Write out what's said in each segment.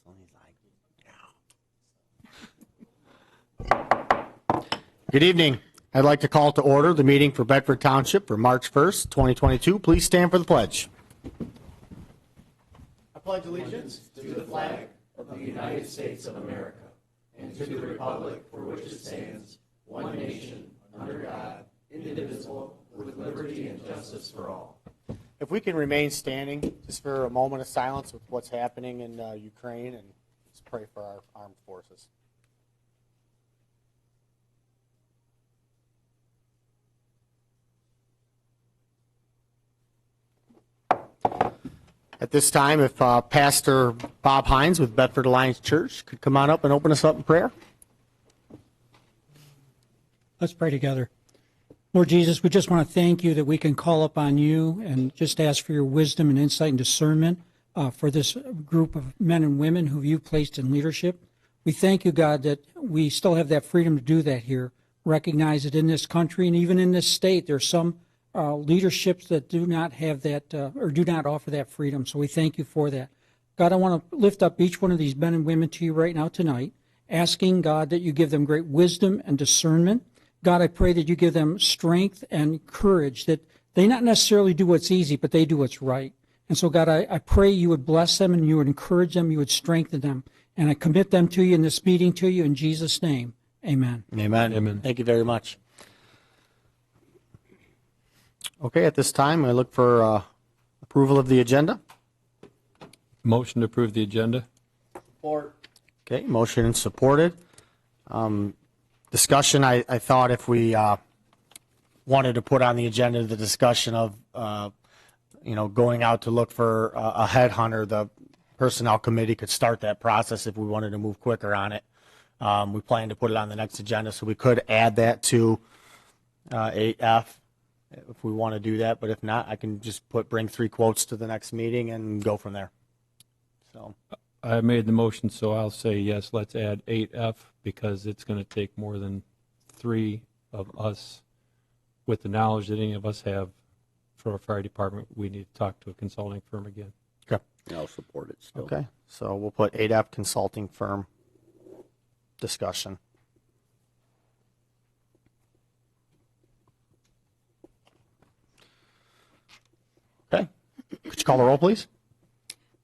So he's like, yeah. Good evening. I'd like to call to order the meeting for Bedford Township for March 1st, 2022. Please stand for the pledge. I pledge allegiance to the flag of the United States of America and to the republic for which it stands, one nation, under God, indivisible, with liberty and justice for all. If we can remain standing just for a moment of silence with what's happening in Ukraine, and let's pray for our armed forces. At this time, if Pastor Bob Hines with Bedford Alliance Church could come on up and open us up in prayer. Let's pray together. Lord Jesus, we just want to thank you that we can call upon you and just ask for your wisdom and insight and discernment for this group of men and women who you've placed in leadership. We thank you, God, that we still have that freedom to do that here. Recognize that in this country and even in this state, there's some leaderships that do not have that or do not offer that freedom. So we thank you for that. God, I want to lift up each one of these men and women to you right now tonight, asking, God, that you give them great wisdom and discernment. God, I pray that you give them strength and courage, that they not necessarily do what's easy, but they do what's right. And so, God, I pray you would bless them and you would encourage them, you would strengthen them. And I commit them to you in this meeting to you in Jesus' name. Amen. Amen. Amen. Thank you very much. Okay, at this time, I look for approval of the agenda. Motion to approve the agenda. Support. Okay, motion and supported. Discussion, I thought if we wanted to put on the agenda the discussion of, going out to look for a headhunter, the Personnel Committee could start that process if we wanted to move quicker on it. We plan to put it on the next agenda, so we could add that to 8F if we want to do that. But if not, I can just bring 3 quotes to the next meeting and go from there. So I made the motion, so I'll say yes, let's add 8F because it's going to take more than 3 of us with the knowledge that any of us have for our fire department. We need to talk to a consulting firm again. Okay. I'll support it still. Okay. So we'll put 8F consulting firm discussion. Okay. Could you call the roll, please?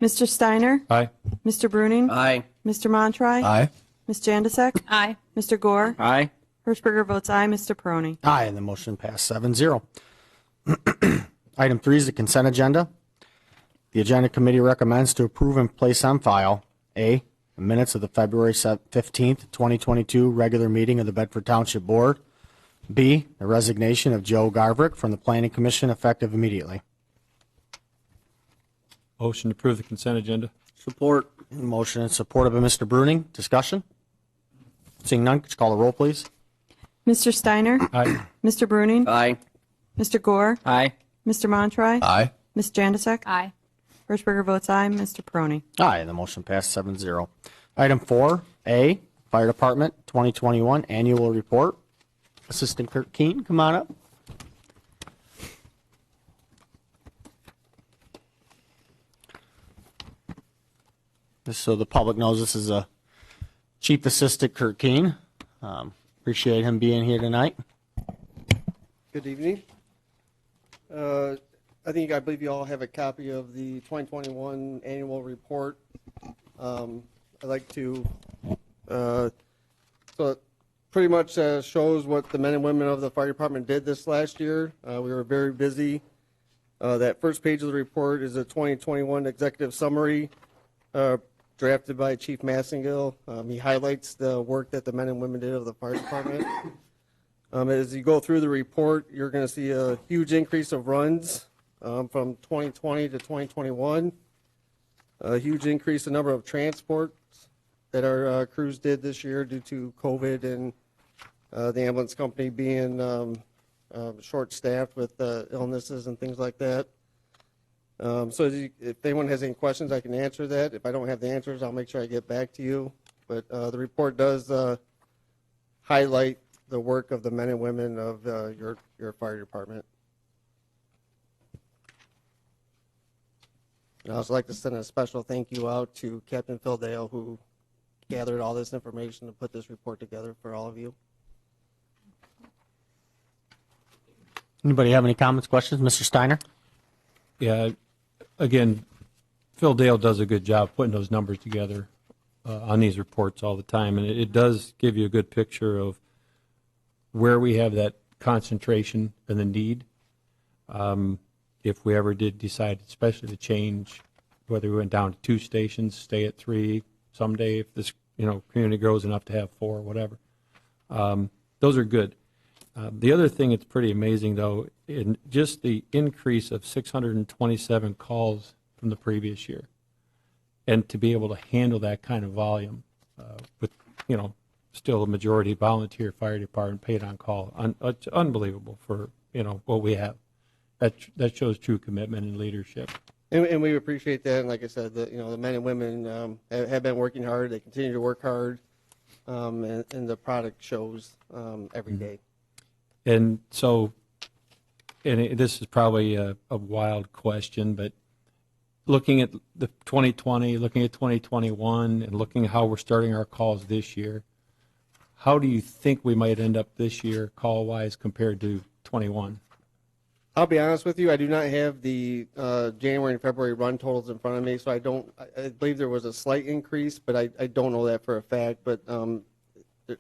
Mr. Steiner? Aye. Mr. Bruning? Aye. Mr. Montry? Aye. Ms. Jandisek? Aye. Mr. Gore? Aye. Hirschberger votes aye. Mr. Peroni? Aye, and the motion passed 7-0. Item 3 is the consent agenda. The agenda committee recommends to approve and place on file A, the minutes of the February 15th, 2022 regular meeting of the Bedford Township Board. B, the resignation of Joe Garvrick from the Planning Commission effective immediately. Motion to approve the consent agenda. Support. Motion and supported by Mr. Bruning. Discussion? Seeing none, could you call the roll, please? Mr. Steiner? Aye. Mr. Bruning? Aye. Mr. Gore? Aye. Mr. Montry? Aye. Ms. Jandisek? Aye. Hirschberger votes aye. Mr. Peroni? Aye, and the motion passed 7-0. Item 4A, Fire Department 2021 Annual Report. Assistant Clerk Keene, come on up. Just so the public knows, this is a Chief Assistant Kurt Keene. Appreciate him being here tonight. Good evening. I believe you all have a copy of the 2021 annual report. I'd like to, so it pretty much shows what the men and women of the fire department did this last year. We were very busy. That first page of the report is a 2021 executive summary drafted by Chief Massengill. He highlights the work that the men and women did of the fire department. As you go through the report, you're going to see a huge increase of runs from 2020 to 2021. A huge increase in number of transports that our crews did this year due to COVID and the ambulance company being short-staffed with illnesses and things like that. So if anyone has any questions, I can answer that. If I don't have the answers, I'll make sure I get back to you. But the report does highlight the work of the men and women of your fire department. And I'd also like to send a special thank you out to Captain Phil Dale, who gathered all this information to put this report together for all of you. Anybody have any comments, questions? Mr. Steiner? Yeah, again, Phil Dale does a good job putting those numbers together on these reports all the time, and it does give you a good picture of where we have that concentration and the need. If we ever did decide, especially to change, whether we went down to 2 stations, stay at 3 someday, if this community grows enough to have 4, whatever. Those are good. The other thing that's pretty amazing, though, in just the increase of 627 calls from the previous year, and to be able to handle that kind of volume with, still a majority volunteer fire department paid on call, it's unbelievable for, what we have. That shows true commitment and leadership. And we appreciate that. And like I said, the men and women have been working hard. They continue to work hard, and the product shows every day. And so, this is probably a wild question, but looking at the 2020, looking at 2021, and looking at how we're starting our calls this year, how do you think we might end up this year call-wise compared to 21? I'll be honest with you, I do not have the January and February run totals in front of me, so I believe there was a slight increase, but I don't know that for a fact. But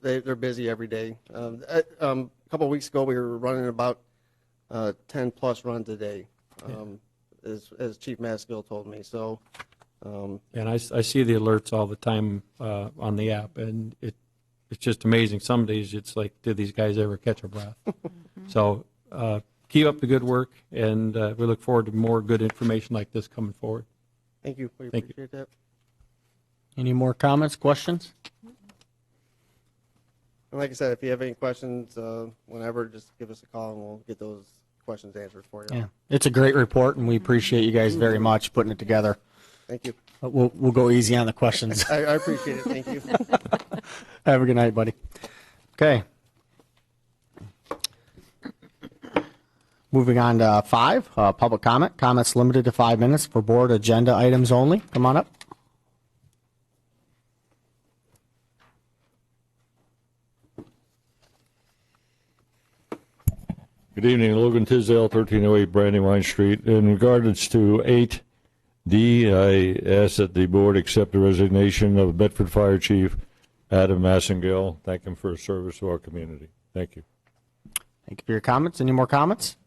they're busy every day. A couple of weeks ago, we were running about 10 plus runs a day, as Chief Maskill told me. So, and I see the alerts all the time on the app, and it's just amazing. Some days it's like, did these guys ever catch a breath? So keep up the good work, and we look forward to more good information like this coming forward. Thank you. We Thank appreciate that. Any more comments, questions? And like I said, if you have any questions, whenever, just give us a call and we'll get those questions answered for you. Yeah, it's a great report, and we appreciate you guys very much putting it together. Thank you. But we'll go easy on the questions. I appreciate it. Thank you. Have a good night, buddy. Okay. Moving on to 5, public comment. Comments limited to 5 minutes for board agenda items only. Come on up. Good evening, Logan Tisdale, 1308 Brandywine Street. In regards to 8D, I ask that the board accept the resignation of Bedford Fire Chief Adam Massengill. Thank him for his service to our community. Thank you. Thank you for your comments. Any more comments?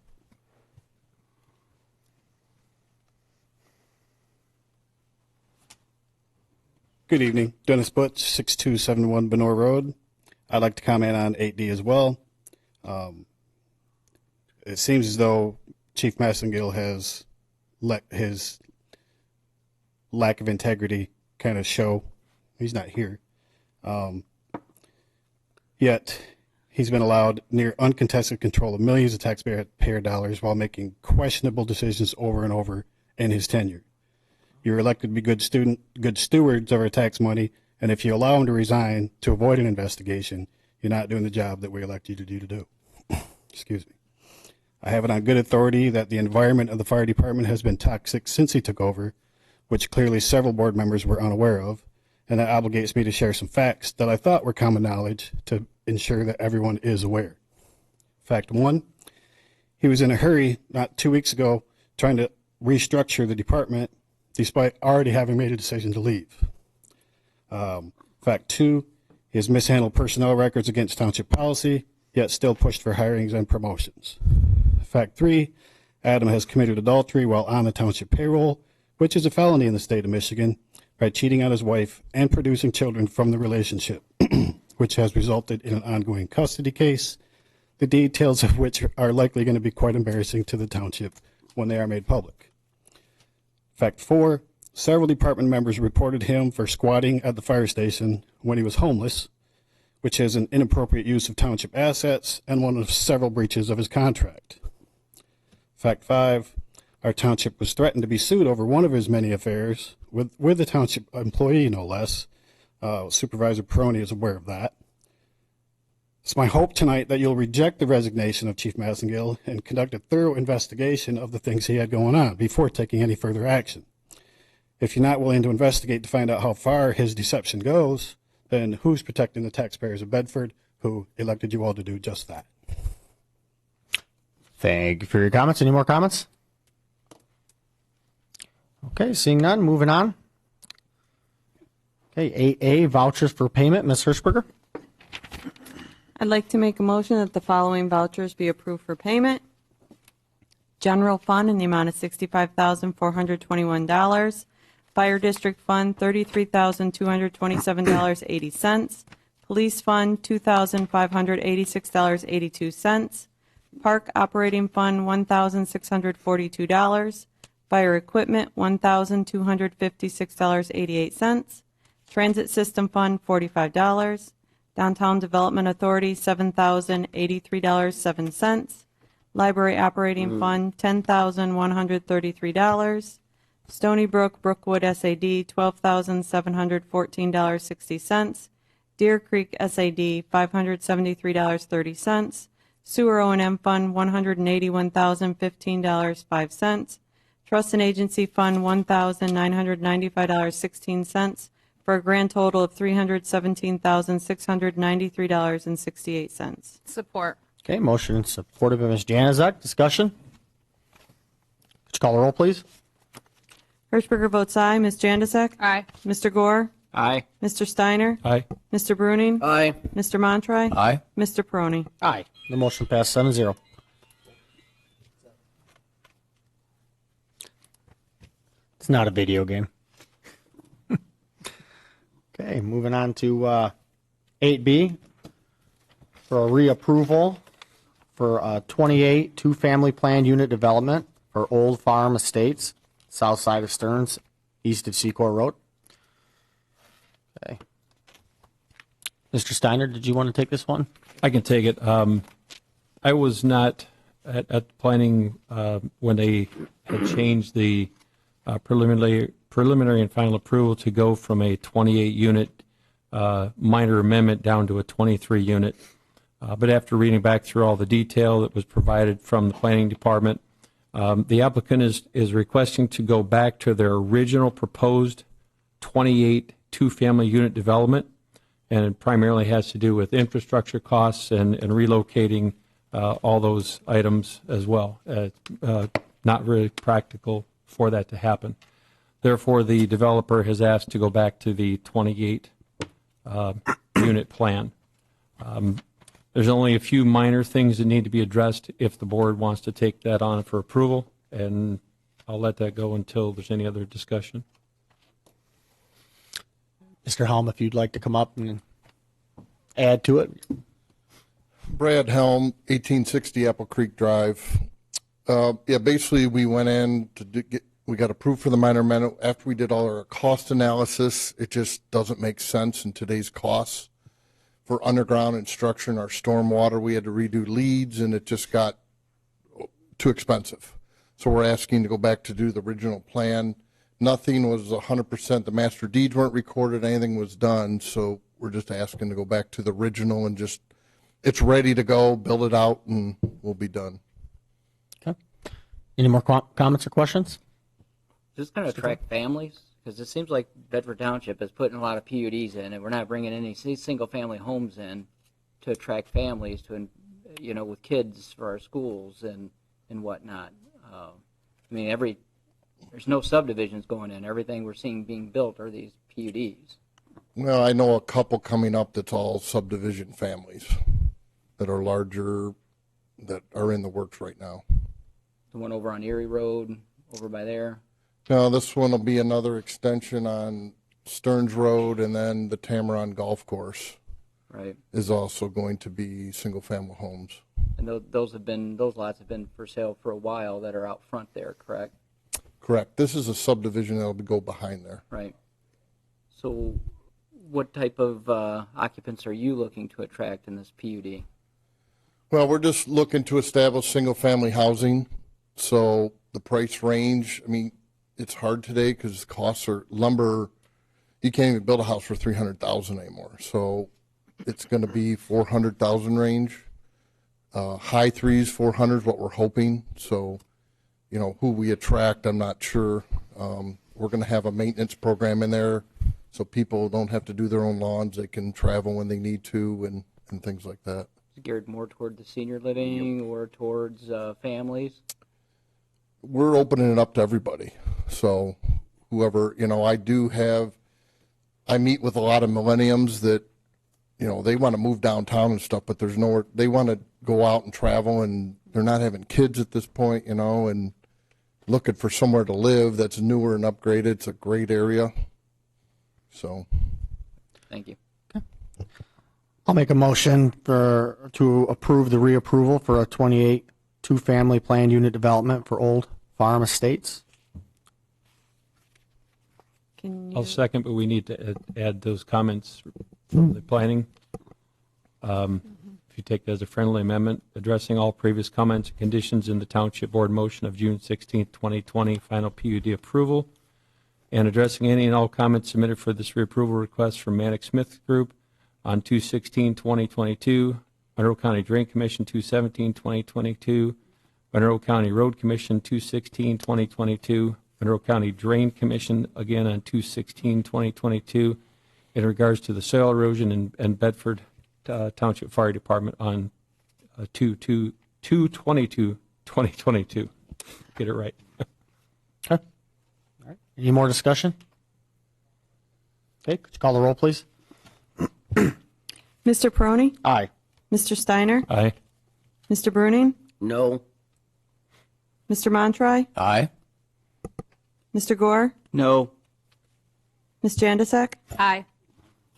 Good evening. Dennis Butch, 6271 Benore Road. I'd like to comment on 8D as well. It seems as though Chief Massengill has let his lack of integrity kind of show. He's not here. Yet he's been allowed near uncontested control of millions of taxpayer dollars while making questionable decisions over and over in his tenure. You're elected to be good stewards of our tax money, and if you allow him to resign to avoid an investigation, you're not doing the job that we elect you to do. Excuse me. I have it on good authority that the environment of the fire department has been toxic since he took over, which clearly several board members were unaware of, and that obligates me to share some facts that I thought were common knowledge to ensure that everyone is aware. Fact 1, he was in a hurry not 2 weeks ago trying to restructure the department despite already having made a decision to leave. Fact 2, he has mishandled personnel records against township policy, yet still pushed for hirings and promotions. Fact 3, Adam has committed adultery while on the township payroll, which is a felony in the state of Michigan, by cheating on his wife and producing children from the relationship, which has resulted in an ongoing custody case, the details of which are likely going to be quite embarrassing to the township when they are made public. Fact 4, several department members reported him for squatting at the fire station when he was homeless, which is an inappropriate use of township assets and one of several breaches of his contract. Fact 5, our township was threatened to be sued over one of his many affairs with a township employee, no less. Supervisor Peroni is aware of that. It's my hope tonight that you'll reject the resignation of Chief Massengill and conduct a thorough investigation of the things he had going on before taking any further action. If you're not willing to investigate to find out how far his deception goes, then who's protecting the taxpayers of Bedford who elected you all to do just that? Thank you for your comments. Any more comments? Okay, seeing none, moving on. Okay, 8A, vouchers for payment. Ms. Hirschberger? I'd like to make a motion that the following vouchers be approved for payment. General Fund in the amount of $65,421. Fire District Fund, $33,227.80. Police Fund, $2,586.82. Park Operating Fund, $1,642. Fire Equipment, $1,256.88. Transit System Fund, $45. Downtown Development Authority, $7,083.07. Library Operating Fund, $10,133. Stony Brook, Brookwood SAD, $12,714.60. Deer Creek SAD, $573.30. Sewer O&M Fund, $181,015.05. Trust and Agency Fund, $1,995.16, for a grand total of $317,693.68. Support. Okay, motion supported by Ms. Janazek. Discussion? Could you call the roll, please? Hirschberger votes aye. Ms. Janasek? Aye. Mr. Gore? Aye. Mr. Steiner? Aye. Mr. Bruning? Aye. Mr. Montroy? Aye. Mr. Peroni? Aye. The motion passed 7-0. It's not a video game. Okay, moving on to 8B for a reapproval for 28 two-family planned unit development for Old Farm Estates, south side of Stearns, east of Secor Road. Okay. Mr. Steiner, did you want to take this one? I can take it. I was not at planning when they had changed the preliminary and final approval to go from a 28-unit minor amendment down to a 23-unit. But after reading back through all the detail that was provided from the planning department, the applicant is requesting to go back to their original proposed 28 two-family unit development, and it primarily has to do with infrastructure costs and relocating all those items as well. Not really practical for that to happen. Therefore, the developer has asked to go back to the 28 unit plan. There's only a few minor things that need to be addressed if the board wants to take that on for approval, and I'll let that go until there's any other discussion. Mr. Helm, if you'd like to come up and add to it. Brad Helm, 1860 Apple Creek Drive. Basically we went in to we got approved for the minor amendment. After we did all our cost analysis, it just doesn't make sense in today's costs. For underground and structure in our stormwater, we had to redo leads, and it just got too expensive. So we're asking to go back to do the original plan. Nothing was 100%. The master deeds weren't recorded. Anything was done. So we're just asking to go back to the original and just, it's ready to go, build it out, and we'll be done. Okay. Any more comments or questions? Is this going to attract families? Because it seems like Bedford Township is putting a lot of PUDs in, and we're not bringing any single-family homes in to attract families to, with kids for our schools and whatnot. There's no subdivisions going in. Everything we're seeing being built are these PUDs. Well, I know a couple coming up that's all subdivision families that are larger, that are in the works right now. The one over on Erie Road, over by there. No, this one will be another extension on Stearns Road, and then the Tamaron Golf Course Right. is also going to be single-family homes. And those lots have been for sale for a while that are out front there, correct? Correct. This is a subdivision that will go behind there. Right. So what type of occupants are you looking to attract in this PUD? Well, we're just looking to establish single-family housing. So the price range, it's hard today because costs are lumber. You can't even build a house for $300,000 anymore. So it's going to be $400,000 range. High threes, 400 is what we're hoping. So, who we attract, I'm not sure. we're going to have a maintenance program in there so people don't have to do their own lawns. They can travel when they need to and things like that. Geared more toward the senior living or towards families? We're opening it up to everybody. So whoever, I meet with a lot of millenniums that, they want to move downtown and stuff, but there's nowhere, they want to go out and travel, and they're not having kids at this point, and looking for somewhere to live that's newer and upgraded. It's a great area. So. Thank you. I'll make a motion to approve the reapproval for a 28 two-family planned unit development for Old Farm Estates. I'll second, but we need to add those comments from the planning. If you take that as a friendly amendment, addressing all previous comments and conditions in the Township Board motion of June 16, 2020, final PUD approval, and addressing any and all comments submitted for this reapproval request from Manic Smith Group on 2/16/2022, Monroe County Drain Commission 2/17/2022, Monroe County Road Commission 2/16/2022, Monroe County Drain Commission again on 2/16/2022, in regards to the soil erosion and Bedford Township Fire Department on 2/22/2022. Get it right. Okay. All right. Any more discussion? Okay, could you call the roll, please? Mr. Peroni? Aye. Mr. Steiner? Aye. Mr. Bruning? No. Mr. Montry? Aye. Mr. Gore? No. Ms. Jandasek? Aye.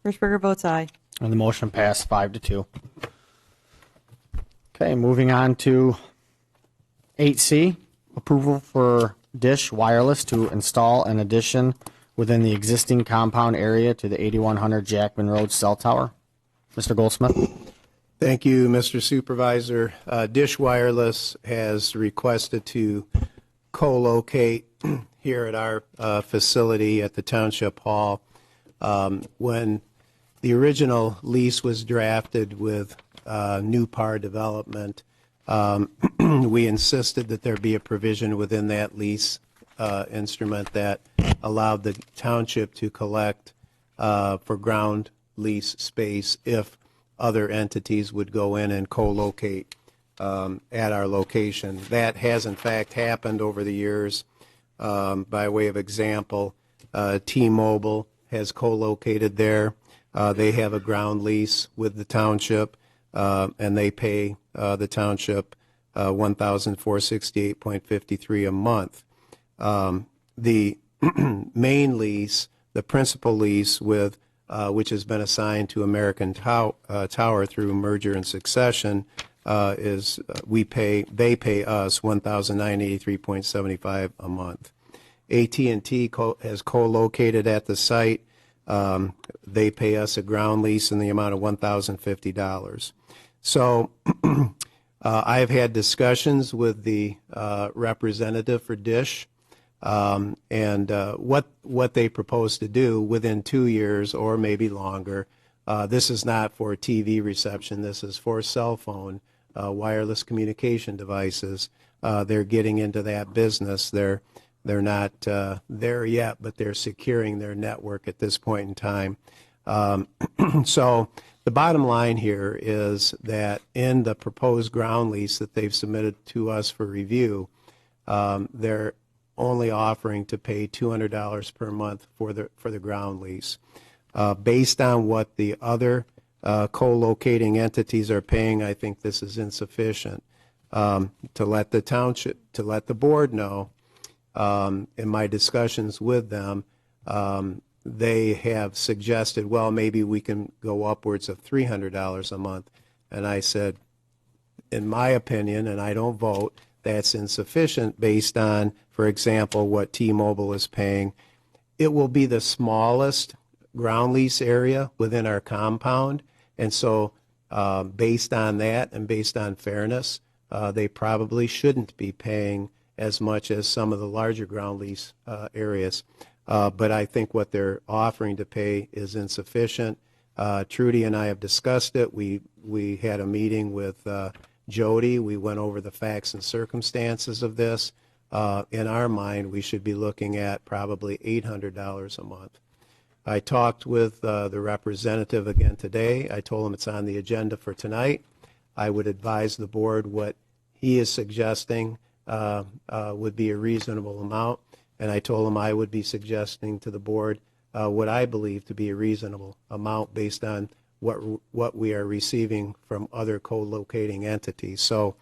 Hirschberger votes aye. And the motion passed 5-2. Okay, moving on to 8C, approval for Dish Wireless to install an addition within the existing compound area to the 8100 Jackman Road cell tower. Mr. Goldsmith. Thank you, Mr. Supervisor. Dish Wireless has requested to co-locate here at our facility at the Township Hall. When the original lease was drafted with New Par Development, we insisted that there be a provision within that lease instrument that allowed the township to collect for ground lease space if other entities would go in and co-locate at our location. That has in fact happened over the years. By way of example, T-Mobile has co-located there. They have a ground lease with the township, and they pay the township $1,468.53 a month. The main lease, the principal lease with which has been assigned to American Tower through merger and succession, is they pay us $1,983.75 a month. AT&T has co-located at the site. They pay us a ground lease in the amount of $1,050. So I've had discussions with the representative for Dish, and what they propose to do within 2 years or maybe longer. This is not for TV reception. This is for cell phone wireless communication devices. They're getting into that business. They're not there yet, but they're securing their network at this point in time. So the bottom line here is that in the proposed ground lease that they've submitted to us for review, they're only offering to pay $200 per month for the ground lease. Based on what the other co-locating entities are paying, I think this is insufficient. To let the township, to let the board know, in my discussions with them, they have suggested, well, maybe we can go upwards of $300 a month. And I said, in my opinion, and I don't vote, that's insufficient based on, for example, what T-Mobile is paying. It will be the smallest ground lease area within our compound. And so based on that and based on fairness, they probably shouldn't be paying as much as some of the larger ground lease areas. But I think what they're offering to pay is insufficient. Trudy and I have discussed it. We had a meeting with Jody. We went over the facts and circumstances of this. in our mind, we should be looking at probably $800 a month. I talked with the representative again today. I told him it's on the agenda for tonight. I would advise the board what he is suggesting would be a reasonable amount, and I told him I would be suggesting to the board what I believe to be a reasonable amount based on what we are receiving from other co-locating entities. So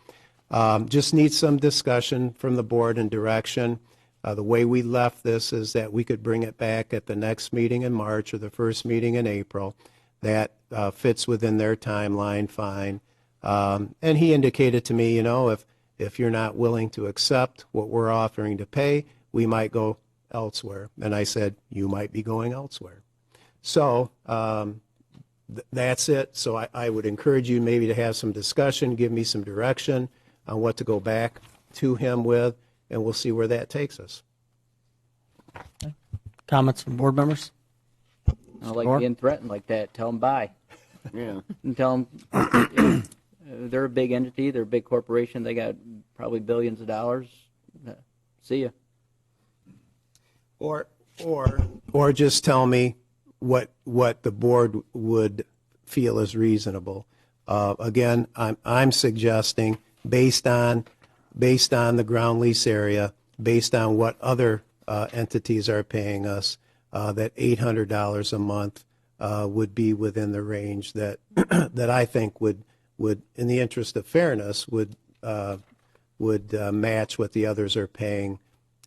just need some discussion from the board and direction. The way we left this is that we could bring it back at the next meeting in March or the first meeting in April. That fits within their timeline, fine. And he indicated to me, if you're not willing to accept what we're offering to pay, we might go elsewhere. And I said, you might be going elsewhere. So that's it. So I would encourage you maybe to have some discussion, give me some direction on what to go back to him with, and we'll see where that takes us. Comments from board members? I don't like being threatened like that. Tell them bye. Yeah. And tell them they're a big entity. They're a big corporation. They got probably billions of dollars. See ya. Or just tell me what the board would feel is reasonable. Again, I'm suggesting based on the ground lease area, based on what other entities are paying us, that $800 a month would be within the range that that I think would, in the interest of fairness, would match what the others are paying.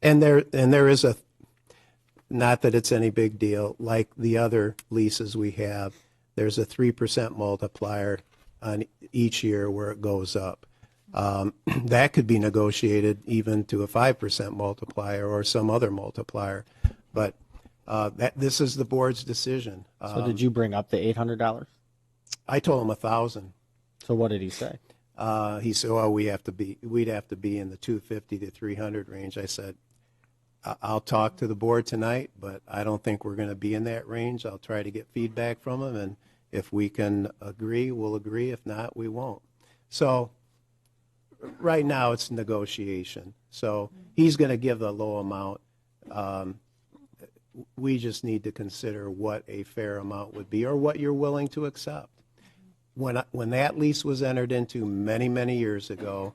And there is a, not that it's any big deal, like the other leases we have, there's a 3% multiplier on each year where it goes up. That could be negotiated even to a 5% multiplier or some other multiplier, but this is the board's decision. So did you bring up the $800? I told him 1,000. So what did he say? He said, "Oh, we'd have to be in the 250 to 300 range." I said, "I'll talk to the board tonight, but I don't think we're going to be in that range. I'll try to get feedback from him, and if we can agree, we'll agree. If not, we won't." So right now it's negotiation. So he's going to give the low amount. We just need to consider what a fair amount would be or what you're willing to accept. When that lease was entered into many, many years ago,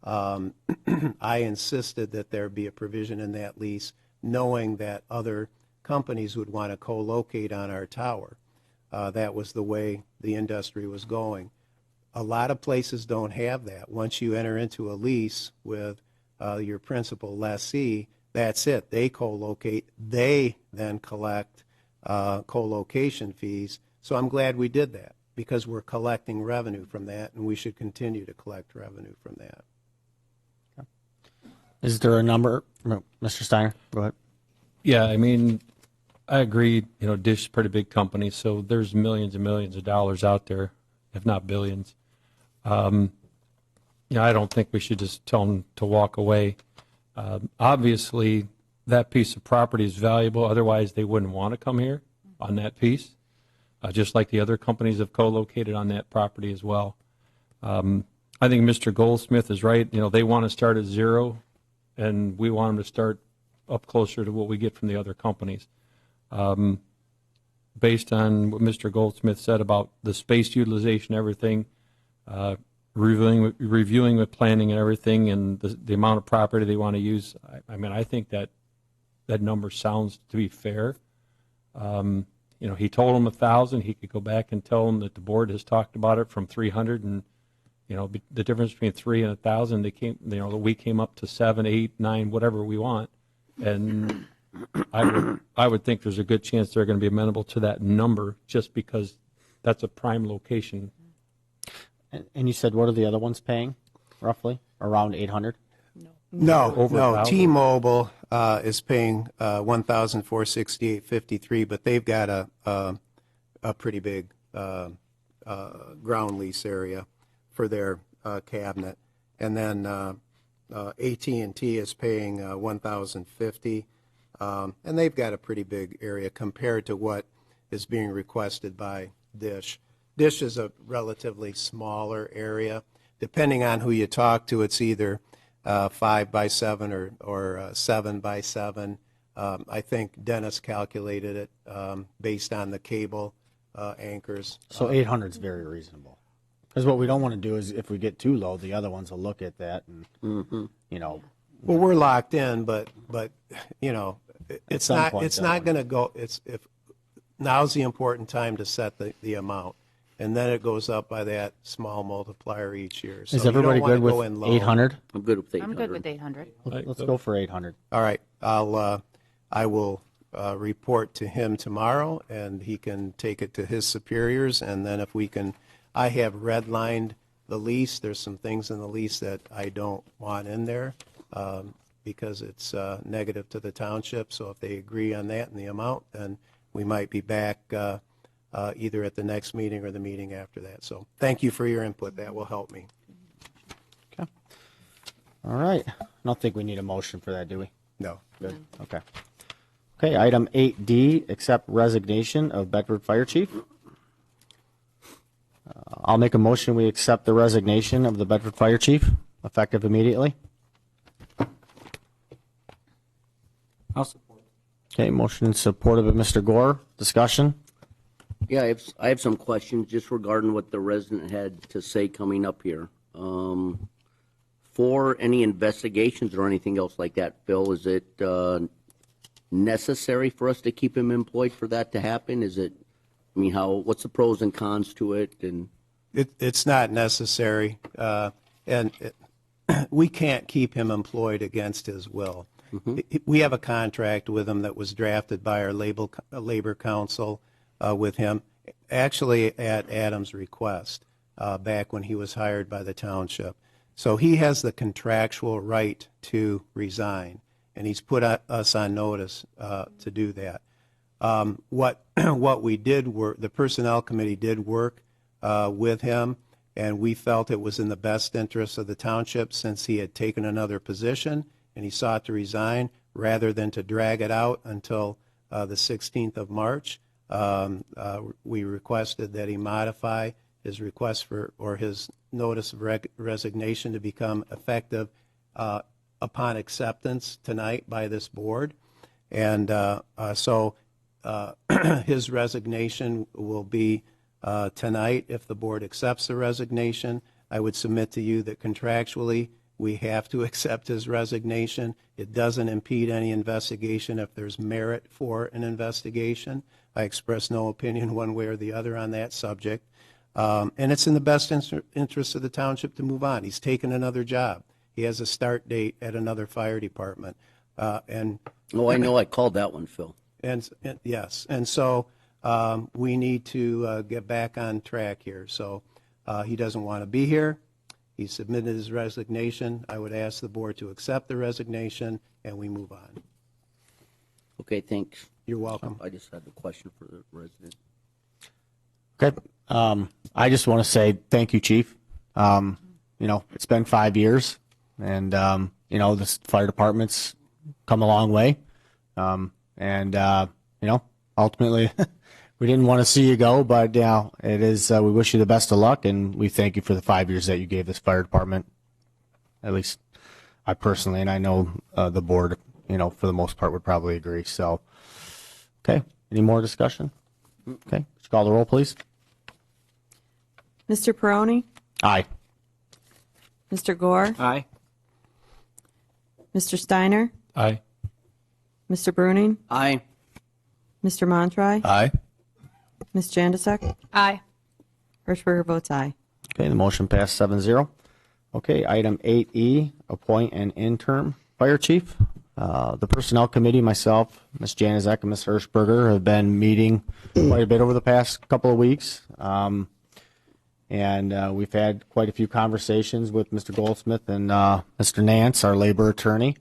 I insisted that there be a provision in that lease knowing that other companies would want to co-locate on our tower. That was the way the industry was going. A lot of places don't have that. Once you enter into a lease with your principal lessee, that's it. They co-locate. They then collect co-location fees. So I'm glad we did that because we're collecting revenue from that, and we should continue to collect revenue from that. Is there a number? Mr. Steiner, go ahead. Yeah, I mean, I agree. Dish is a pretty big company, so there's millions and millions of dollars out there, if not billions. I don't think we should just tell them to walk away. Obviously, that piece of property is valuable. Otherwise, they wouldn't want to come here on that piece, just like the other companies have co-located on that property as well. I think Mr. Goldsmith is right. They want to start at zero, and we want them to start up closer to what we get from the other companies. Based on what Mr. Goldsmith said about the space utilization, everything, reviewing with planning and everything, and the amount of property they want to use, I think that number sounds to be fair. He told them 1,000. He could go back and tell them that the board has talked about it from 300, and the difference between 3 and 1,000. We came up to 7, 8, 9, whatever we want, and I would think there's a good chance they're going to be amenable to that number just because that's a prime location. And you said, what are the other ones paying, roughly? Around 800? No. T-Mobile is paying $1,468.53, but they've got a pretty big ground lease area for their cabinet, and then AT&T is paying $1,050, and they've got a pretty big area compared to what is being requested by Dish. Dish is a relatively smaller area. Depending on who you talk to, it's either 5 by 7 or 7 by 7. I think Dennis calculated it based on the cable anchors. So 800 is very reasonable. Because what we don't want to do is if we get too low, the other ones will look at that and, you know. Well, we're locked in, but you know, it's some not point, it's not going to go. Now's the important time to set the amount, and then it goes up by that small multiplier each year. So Is everybody you don't good wanna go with in low. 800? I'm good with 800. I'm good with 800. Let's go for 800. All right, I will report to him tomorrow, and he can take it to his superiors, and then if we can, I have redlined the lease. There's some things in the lease that I don't want in there because it's negative to the township. So if they agree on that and the amount, then we might be back either at the next meeting or the meeting after that. So thank you for your input. That will help me. Okay. All right. I don't think we need a motion for that, do we? No. Good. Okay. Okay, item 8D, accept resignation of Bedford Fire Chief. I'll make a motion, we accept the resignation of the Bedford Fire Chief, effective immediately. I'll support. Okay, motion supported by Mr. Gore. Discussion? Yeah, I have some questions just regarding what the resident had to say coming up here. For any investigations or anything else like that, Phil, is it necessary for us to keep him employed for that to happen? Is it, I mean, what's the pros and cons to it? And It's not necessary, we can't keep him employed against his will. We have a contract with him that was drafted by our labor council with him, actually at Adam's request, back when he was hired by the township. So he has the contractual right to resign, and he's put us on notice to do that. What we did work, the personnel committee did work with him, and we felt it was in the best interest of the township since he had taken another position and he sought to resign rather than to drag it out until the 16th of March. We requested that he modify his request or his notice of resignation to become effective upon acceptance tonight by this board. And so his resignation will be tonight if the board accepts the resignation. I would submit to you that contractually we have to accept his resignation. It doesn't impede any investigation if there's merit for an investigation. I express no opinion one way or the other on that subject. And it's in the best interest of the township to move on. He's taken another job. He has a start date at another fire department. I know I called that one, Phil. And yes, and so we need to get back on track here. So he doesn't want to be here. He submitted his resignation. I would ask the board to accept the resignation, and we move on. Okay, thanks. You're welcome. I just had the question for the resident. Okay. I just want to say thank you, Chief. You know, it's been 5 years, and, you know, this fire department's come a long way. You know, ultimately, we didn't want to see you go, but it is. We wish you the best of luck, and we thank you for the 5 years that you gave this fire department. At least I personally, and I know the board, you know, for the most part, would probably agree. So, okay. Any more discussion? Okay. Just call the roll, please. Mr. Perrone? Aye. Mr. Gore? Aye. Mr. Steiner? Aye. Mr. Bruning? Aye. Mr. Montry? Aye. Ms. Jandisek? Aye. Hirschberger votes aye. Okay, the motion passed 7-0. Okay, item 8E, appoint an interim fire chief. The personnel committee, myself, Ms. Janizek, and Ms. Hirschberger have been meeting quite a bit over the past couple of weeks. And we've had quite a few conversations with Mr. Goldsmith and Mr. Nance, our labor attorney.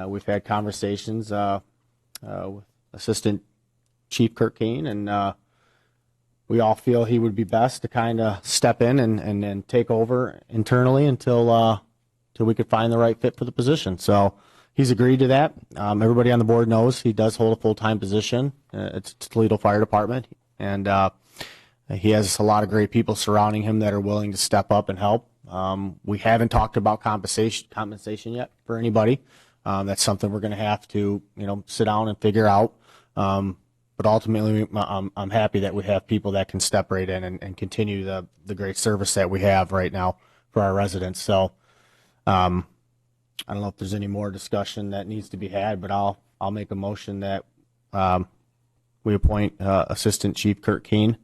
We've had conversations with Assistant Chief Kirk Kane, and we all feel he would be best to kind of step in and take over internally until we could find the right fit for the position. So he's agreed to that. Everybody on the board knows he does hold a full-time position. It's Toledo Fire Department, and he has a lot of great people surrounding him that are willing to step up and help. We haven't talked about compensation yet for anybody. That's something we're going to have to, sit down and figure out. But ultimately, I'm happy that we have people that can step right in and continue the great service that we have right now for our residents. So I don't know if there's any more discussion that needs to be had, but I'll make a motion that we appoint Assistant Chief Kurt Keene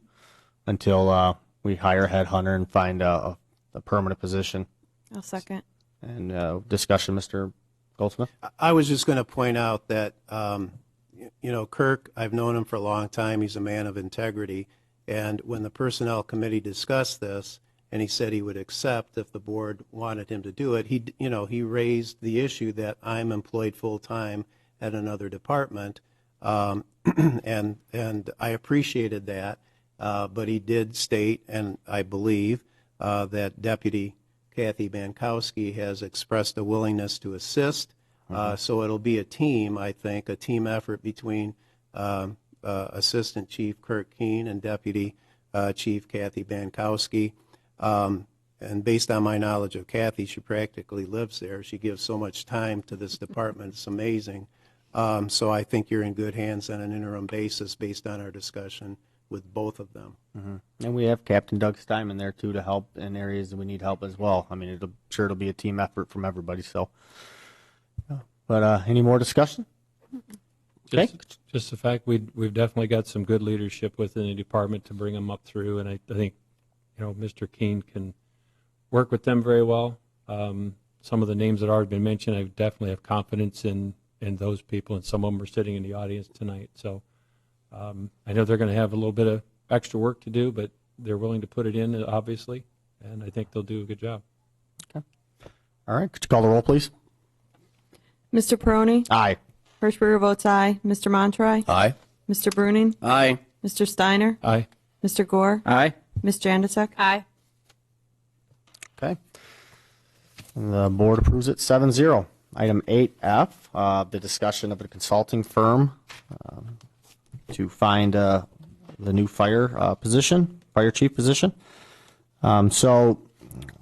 until we hire a headhunter and find a permanent position. I'll second. And discussion, Mr. Goldsmith? I was just going to point out that, Kirk, I've known him for a long time. He's a man of integrity. And when the Personnel Committee discussed this, and he said he would accept if the board wanted him to do it, he raised the issue that I'm employed full-time at another department, and I appreciated that. But he did state, and I believe, that Deputy Kathy Bankowski has expressed a willingness to assist. So it'll be a team, I think, a team effort between Assistant Chief Kirk Keene and Deputy Chief Kathy Bankowski. And based on my knowledge of Kathy, she practically lives there. She gives so much time to this department. It's amazing. So I think you're in good hands on an interim basis based on our discussion with both of them. And we have Captain Doug Steinman there too to help in areas that we need help as well. I mean, it'll be a team effort from everybody. So, but any more discussion? Okay. Just the fact we've definitely got some good leadership within the department to bring them up through, and I think Mr. Keene can work with them very well. Some of the names that have already been mentioned, I definitely have confidence in those people, and some of them are sitting in the audience tonight. So I know they're going to have a little bit of extra work to do, but they're willing to put it in, obviously, and I think they'll do a good job. Okay. All right. Could you call the roll, please? Mr. Peroni? Aye. Hirschberger votes aye. Mr. Montroy? Aye. Mr. Bruning? Aye. Mr. Steiner? Aye. Mr. Gore? Aye. Ms. Jandisek? Aye. Okay. And the board approves it 7-0. Item 8F, the discussion of a consulting firm to find the new fire chief position. So,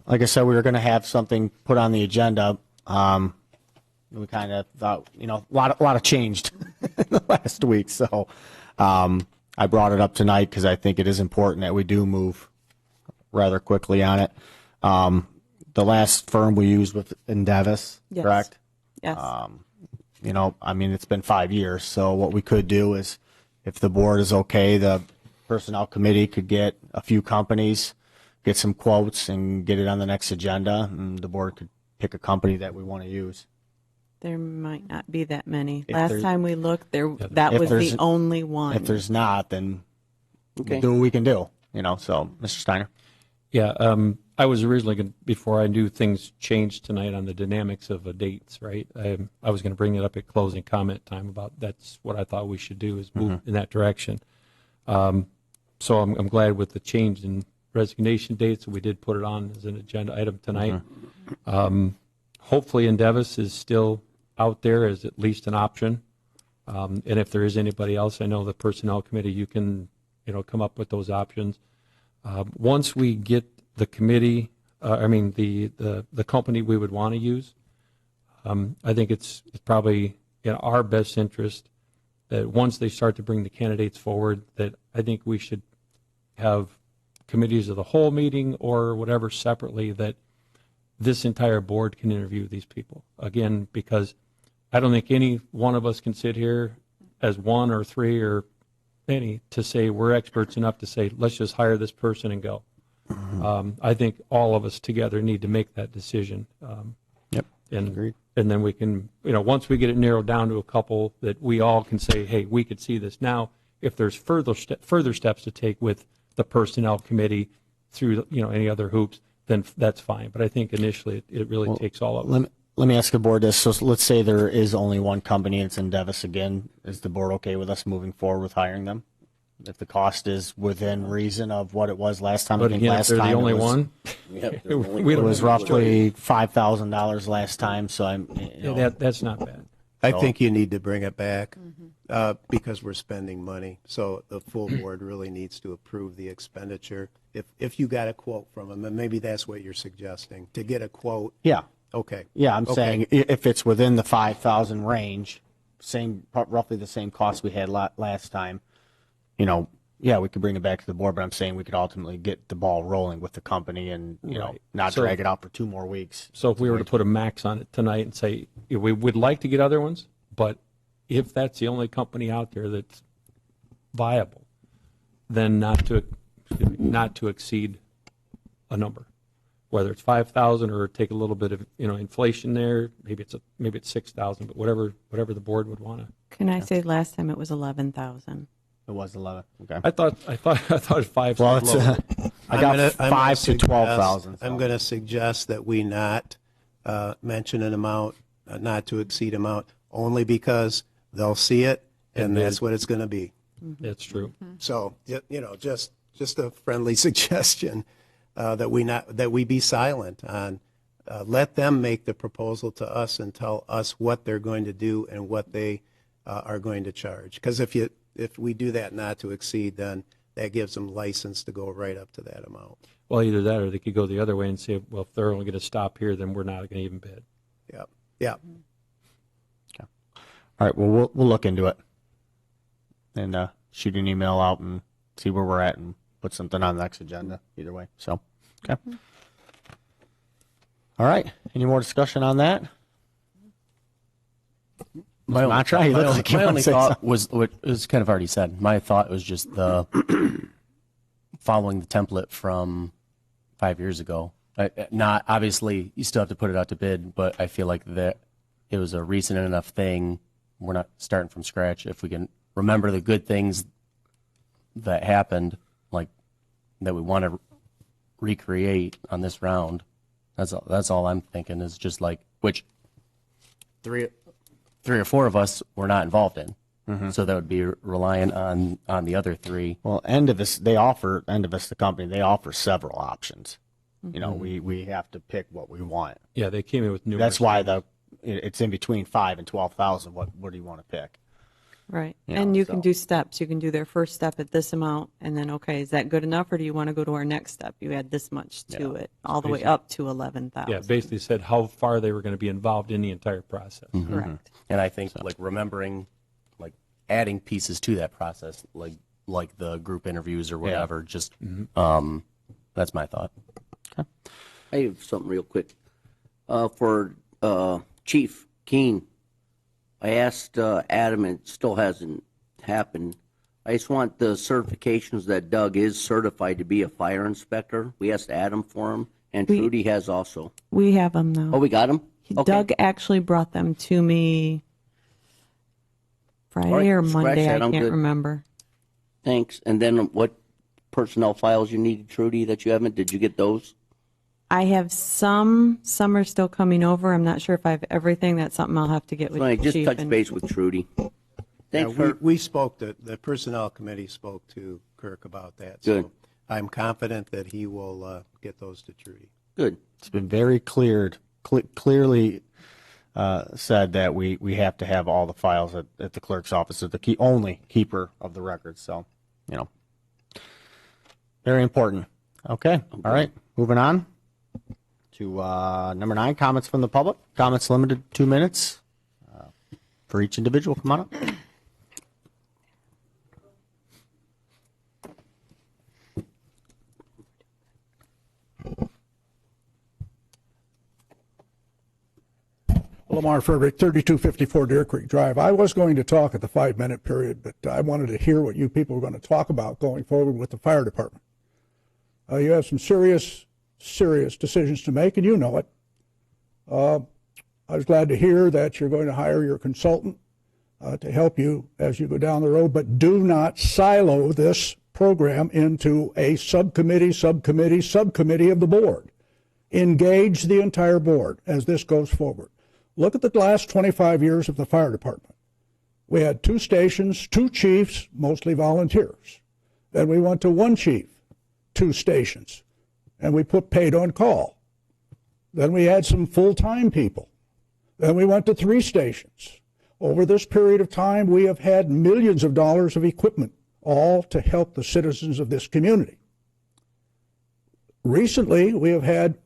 like I said, we were going to have something put on the agenda. We kind of thought, a lot of changed in the last week. So I brought it up tonight because I think it is important that we do move rather quickly on it. The last firm we used was Endevis, Yes. correct? Yes. It's been 5 years. So what we could do is, if the board is okay, the personnel committee could get a few companies, get some quotes, and get it on the next agenda, and the board could pick a company that we want to use. There might not be that many. If Last there- time we looked, that If was there's- the only one. If there's not, then Okay. we'll do what we can do. So, Mr. Steiner. Yeah, I was originally before I knew things changed tonight on the dynamics of dates, right? I was going to bring it up at closing comment time about that's what I thought we should do is move in that direction. So I'm glad with the change in resignation dates, we did put it on as an agenda item tonight. Hopefully Endevis is still out there as at least an option. And if there is anybody else, I know the personnel committee, you can come up with those options. Once we get the committee, the company we would want to use, I think it's probably in our best interest that once they start to bring the candidates forward, that I think we should have committees of the whole meeting or whatever separately that this entire board can interview these people. Again, because I don't think any one of us can sit here as one or three or any to say we're experts enough to say, let's just hire this person and go. I think all of us together need to make that decision. Yep. Agreed. And then we can, once we get it narrowed down to a couple that we all can say, hey, we could see this. Now, if there's further steps to take with the personnel committee through, any other hoops, then that's fine. But I think initially it really takes all of us. Let me ask the board this. So let's say there is only one company, it's Endevis again. Is the board okay with us moving forward with hiring them? If the cost is within reason of what it was last time? But again, if they're the only one, It was roughly $5,000 last time, so that's not bad. I think you need to bring it back. because we're spending money. So the full board really needs to approve the expenditure. If you got a quote from them, and maybe that's what you're suggesting, to get a quote. Yeah. Okay. Yeah, I'm Okay. saying if it's within the 5,000 range, roughly the same cost we had last time, yeah, we could bring it back to the board, but I'm saying we could ultimately get the ball rolling with the company and, Right. not So- drag it out for 2 more weeks. So if we were to put a max on it tonight and say, we would like to get other ones, but if that's the only company out there that's viable, then not to exceed a number, whether it's 5,000 or take a little bit of, inflation there, maybe it's 6,000, but whatever the board would want to. Can I say last time it was 11,000? It was 11. Okay. I thought 5. Well, it's, I got I'm 5 to suggest- 12,000. I'm going to suggest that we not mention an amount, not to exceed amount, only because they'll see it, and that's what it's going to be. That's true. So, just a friendly suggestion that we be silent on. Let them make the proposal to us and tell us what they're going to do and what they are going to charge. Because if we do that not to exceed, then that gives them license to go right up to that amount. Well, either that or they could go the other way and say, well, if they're only going to stop here, then we're not going to even bid. Yeah. All right, well, we'll look into it and shoot an email out and see where we're at and put something on the next agenda either way. So, okay. All right, any more discussion on that? My only, Matra, you look like you my wanna only say thought something. was what was kind of already said. My thought was just the following the template from 5 years ago. Not obviously, you still have to put it out to bid, but I feel like that it was a recent enough thing. We're not starting from scratch. If we can remember the good things that happened, like that we want to recreate on this round, that's all I'm thinking is just like which three or four of us were not involved in. So that would be relying on the other three. Well, Endovus, the company, they offer several options. We have to pick what we want. Yeah, they came in with numerous. That's why it's in between 5,000 and 12,000. What do you want to pick? Right. Yeah, And you can so- do steps. You can do their first step at this amount, and then, okay, is that good enough, or do you want to go to our next step? You add this much to it, all the way up to 11,000. Yeah, basically said how far they were going to be involved in the entire process. Correct. And I think like remembering, like adding pieces to that process, like the group interviews or whatever. Just that's my thought. I have something real quick. For Chief Keen, I asked Adam, and it still hasn't happened. I just want the certifications that Doug is certified to be a fire inspector. We asked Adam for them, and Trudy has also. We have them Oh, now. we got them? Okay. Doug actually brought them to me Friday All right, or scratch Monday. that, I I'm can't good. remember. Thanks. And then what personnel files you needed, Trudy, that you haven't? Did you get those? I have some are still coming over. I'm not sure if I have everything. That's something I'll have to get with Right, just Chief. touch and- base with Trudy. Thanks Yeah, for. we spoke the personnel committee spoke to Kirk about that. Good. So I'm confident that he will get those to Trudy. Good. It's been very clearly said that we have to have all the files at the clerk's office, at the only keeper of the records. So, very important. Okay. All right. Moving on to number 9, comments from the public. Comments limited to 2 minutes for each individual. Come on up. Lamar Furbick, 3254 Deer Creek Drive. I was going to talk at the 5-minute period, but I wanted to hear what you people were going to talk about going forward with the fire department. You have some serious decisions to make, and you know it. I was glad to hear that you're going to hire your consultant to help you as you go down the road, but do not silo this program into a subcommittee of the board. Engage the entire board as this goes forward. Look at the last 25 years of the fire department. We had 2 stations, 2 chiefs, mostly volunteers. Then we went to 1 chief, 2 stations, and we put paid on call. Then we had some full-time people. Then we went to 3 stations. Over this period of time, we have had millions of dollars of equipment, all to help the citizens of this community. Recently, we have had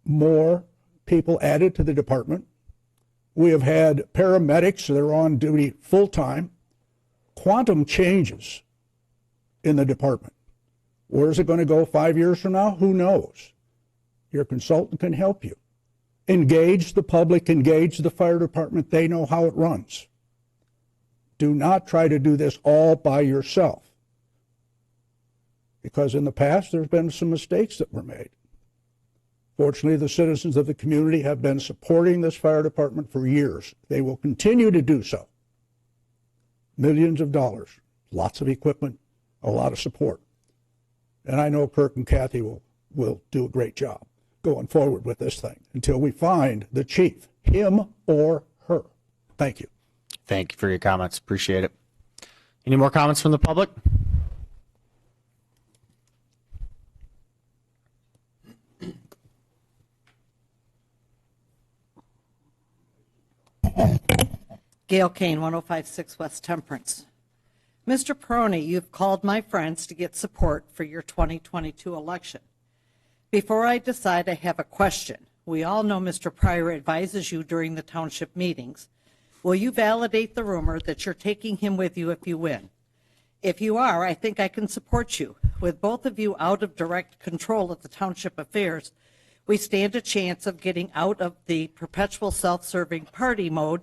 more people added to the department. We have had paramedics that are on duty full-time. Quantum changes in the department. Where is it going to go 5 years from now? Who knows? Your consultant can help you. Engage the public, engage the fire department. They know how it runs. Do not try to do this all by yourself, because in the past there's been some mistakes that were made. Fortunately, the citizens of the community have been supporting this fire department for years. They will continue to do so. Millions of dollars, lots of equipment, a lot of support. And I know Kirk and Kathy will do a great job going forward with this thing until we find the chief, him or her. Thank you. Thank you for your comments. Appreciate it. Any more comments from the public? Gail Kane, 1056 West Temperance. Mr. Peroni, you've called my friends to get support for your 2022 election. Before I decide, I have a question. We all know Mr. Pryor advises you during the township meetings. Will you validate the rumor that you're taking him with you if you win? If you are, I think I can support you. With both of you out of direct control of the township affairs, we stand a chance of getting out of the perpetual self-serving party mode,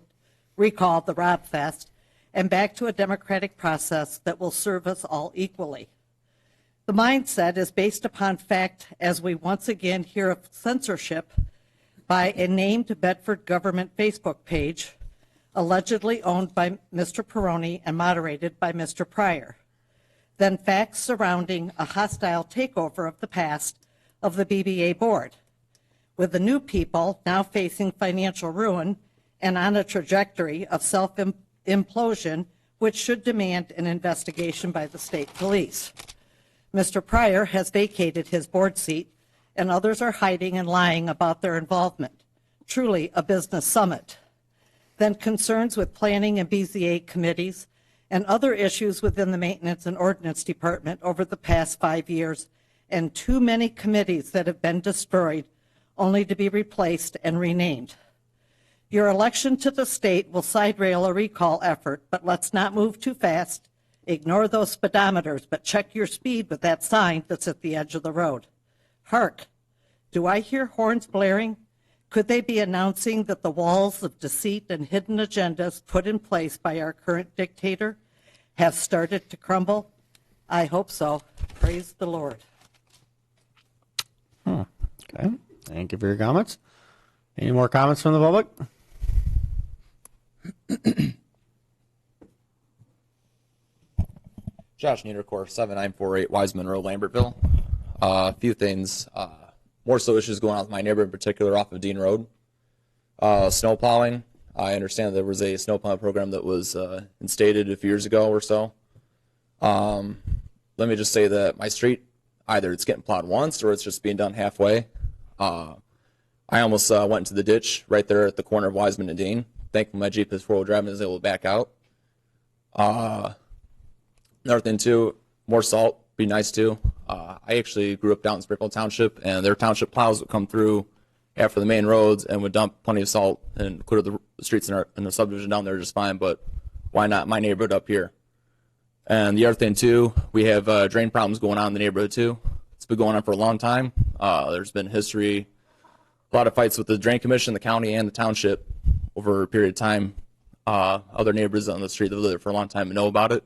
recall the Rob Fest, and back to a democratic process that will serve us all equally. The mindset is based upon fact, as we once again hear of censorship by a named Bedford government Facebook page, allegedly owned by Mr. Peroni and moderated by Mr. Pryor. Then facts surrounding a hostile takeover of the past of the BBA board, with the new people now facing financial ruin and on a trajectory of self-implosion, which should demand an investigation by the state police. Mr. Pryor has vacated his board seat, and others are hiding and lying about their involvement. Truly a business summit. Then concerns with planning and BZA committees and other issues within the Maintenance and Ordinance Department over the past 5 years, and too many committees that have been destroyed only to be replaced and renamed. Your election to the state will side rail a recall effort, but let's not move too fast. Ignore those speedometers, but check your speed with that sign that's at the edge of the road. Hark, do I hear horns blaring? Could they be announcing that the walls of deceit and hidden agendas put in place by our current dictator have started to crumble? I hope so. Praise the Lord. Okay. Thank you for your comments. Any more comments from the public? Josh Niederkorf, 7948 Wiseman Road, Lambertville. A few things. More so issues going on with my neighborhood, in particular off of Dean Road. Snow plowing. I understand there was a snow plowing program that was instated a few years ago or so. Let me just say that my street, either it's getting plowed once or it's just being done halfway. I almost went into the ditch right there at the corner of Wiseman and Dean. Thankfully, my Jeep is four-wheel drive and is able to back out. Another thing, too, more salt would be nice, too. I actually grew up down in Bedford Township, and their township plows would come through after the main roads and would dump plenty of salt and clear the streets in the subdivision down there just fine, but why not my neighborhood up here? And the other thing, too, we have drain problems going on in the neighborhood, too. It's been going on for a long time. There's been history, a lot of fights with the Drain Commission, the county, and the township over a period of time. Other neighbors on the street that live there for a long time know about it.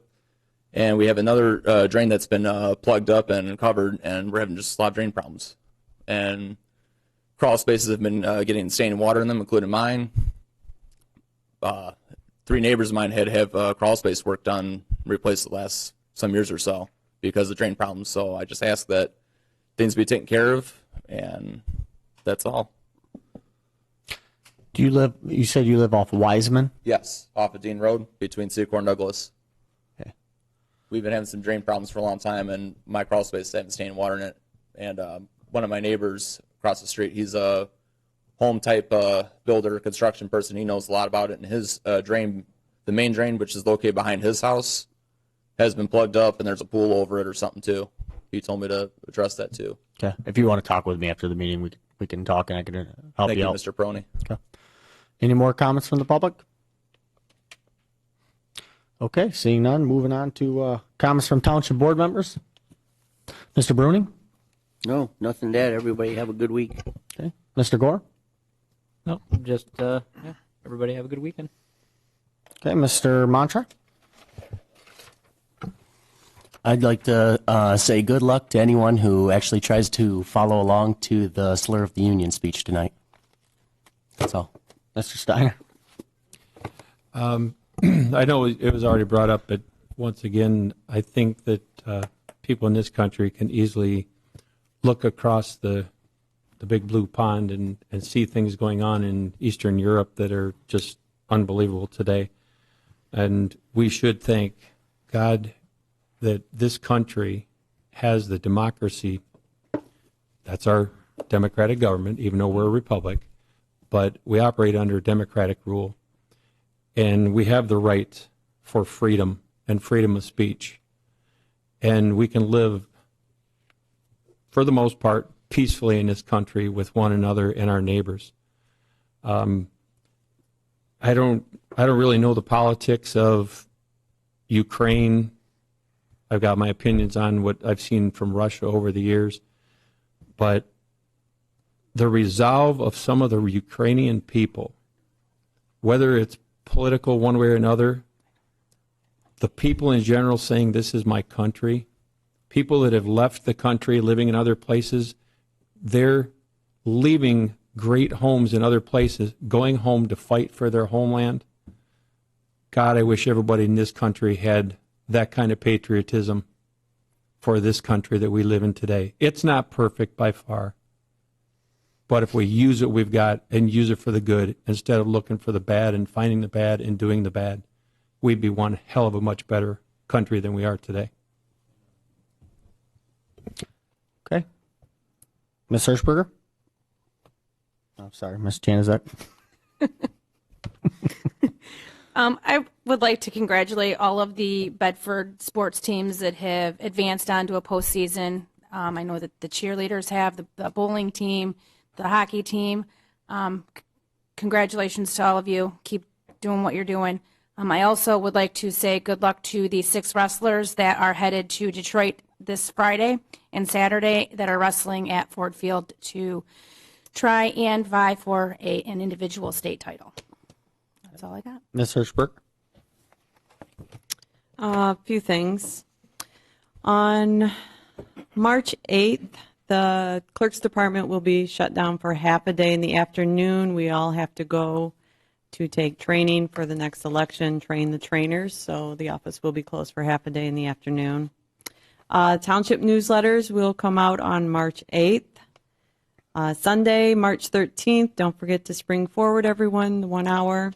And we have another drain that's been plugged up and covered, and we're having just a lot of drain problems. And crawl spaces have been getting standing water in them, including mine. 3 neighbors of mine had to have crawl space work done, replaced the last some years or so because of drain problems. So I just ask that things be taken care of, and that's all. You said you live off Wiseman? Yes, off of Dean Road between Secor and Douglas. Okay. We've been having some drain problems for a long time, and my crawl space having standing water in it. And one of my neighbors across the street, he's home type builder, construction person. He knows a lot about it. And his drain, the main drain, which is located behind his house, has been plugged up, and there's a pool over it or something too. He told me to address that too. Okay. If you want to talk with me after the meeting, we can talk and I can help Thank you you, out. Mr. Proney. Okay. Any more comments from the public? Okay, seeing none, moving on to comments from township board members. Mr. Bruning? No, nothing to add. Everybody have a good week. Okay. Mr. Gore? No, just everybody have a good weekend. Okay, Mr. Mantra? I'd like to say good luck to anyone who actually tries to follow along to the Slur of the Union speech tonight. That's all. Mr. Steiner? I know it was already brought up, but once again, I think that people in this country can easily look across the big blue pond and see things going on in Eastern Europe that are just unbelievable today. And we should thank God that this country has the democracy. That's our democratic government, even though we're a republic, but we operate under democratic rule. And we have the right for freedom and freedom of speech. And we can live, for the most part, peacefully in this country with one another and our neighbors. I don't really know the politics of Ukraine. I've got my opinions on what I've seen from Russia over the years. But the resolve of some of the Ukrainian people, whether it's political one way or another, the people in general saying this is my country, people that have left the country living in other places, they're leaving great homes in other places, going home to fight for their homeland. God, I wish everybody in this country had that kind of patriotism for this country that we live in today. It's not perfect by far. But if we use what we've got and use it for the good, instead of looking for the bad and finding the bad and doing the bad, we'd be one hell of a much better country than we are today. Okay. Ms. Hirschberger? I'm sorry, Ms. Januzak. I would like to congratulate all of the Bedford sports teams that have advanced on to a postseason. I know that the cheerleaders have, the bowling team, the hockey team. Congratulations to all of you. Keep doing what you're doing. I also would like to say good luck to the 6 wrestlers that are headed to Detroit this Friday and Saturday that are wrestling at Ford Field to try and vie for an individual state title. That's all I got. Ms. Hirschberg? A few things. On March 8th, the clerk's department will be shut down for half a day in the afternoon. We all have to go to take training for the next election, train the trainers, so the office will be closed for half a day in the afternoon. Township newsletters will come out on March 8th. Sunday, March 13th, don't forget to spring forward, everyone, the 1 hour.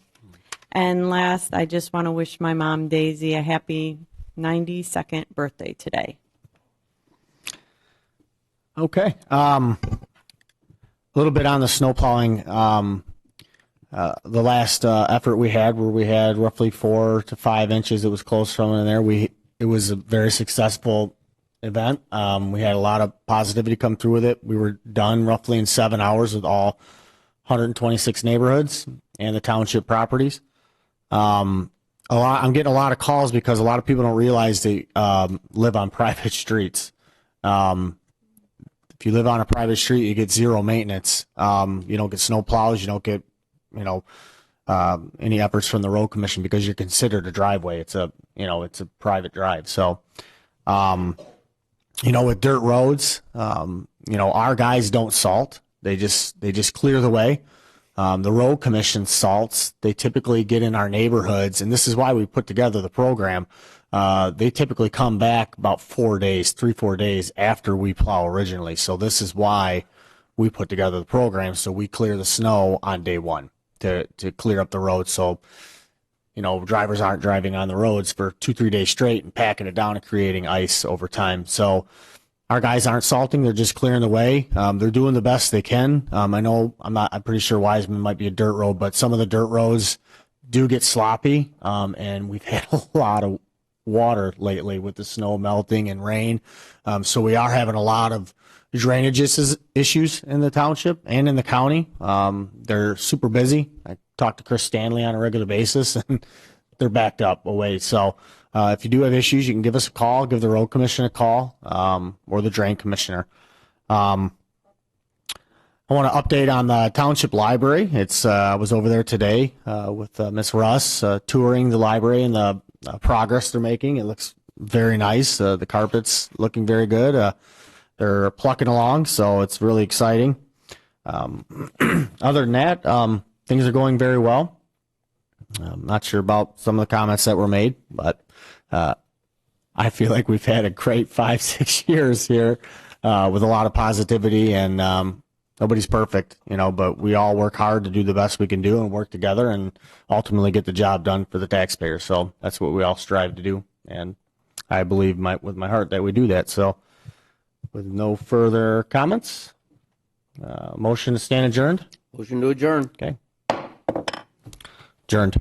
And last, I just want to wish my mom, Daisy, a happy 92nd birthday today. Okay. A little bit on the snow plowing. The last effort we had, where we had roughly 4 to 5 inches, it was close from in there. It was a very successful event. We had a lot of positivity come through with it. We were done roughly in 7 hours with all 126 neighborhoods and the township properties. I'm getting a lot of calls because a lot of people don't realize they live on private streets. If you live on a private street, you get zero maintenance. You don't get snow plows. You don't get, any efforts from the road commission because you're considered a driveway. It's a private drive. So, with dirt roads, our guys don't salt. They just clear the way. The road commission salts. They typically get in our neighborhoods, and this is why we put together the program. They typically come back about 4 days, 3-4 days after we plow originally. So this is why we put together the program, so we clear the snow on day one to clear up the road. So, drivers aren't driving on the roads for 2-3 days straight and packing it down and creating ice over time. So our guys aren't salting; they're just clearing the way. They're doing the best they can. I know I'm pretty sure Wiseman might be a dirt road, but some of the dirt roads do get sloppy, and we've had a lot of water lately with the snow melting and rain. So we are having a lot of drainage issues in the township and in the county. They're super busy. I talk to Chris Stanley on a regular basis, and they're backed up away. So if you do have issues, you can give us a call, give the road commissioner a call, or the drain commissioner. I want to update on the township library. I was over there today with Miss Russ, touring the library and the progress they're making. It looks very nice. The carpet's looking very good. They're plucking along, so it's really exciting. Other than that, things are going very well. I'm not sure about some of the comments that were made, but I feel like we've had a great 5-6 years here with a lot of positivity, and nobody's perfect, but we all work hard to do the best we can do and work together and ultimately get the job done for the taxpayers. So that's what we all strive to do, and I believe with my heart that we do that. So with no further comments, motion to stand adjourned. Motion to adjourn. Okay. Adjourned.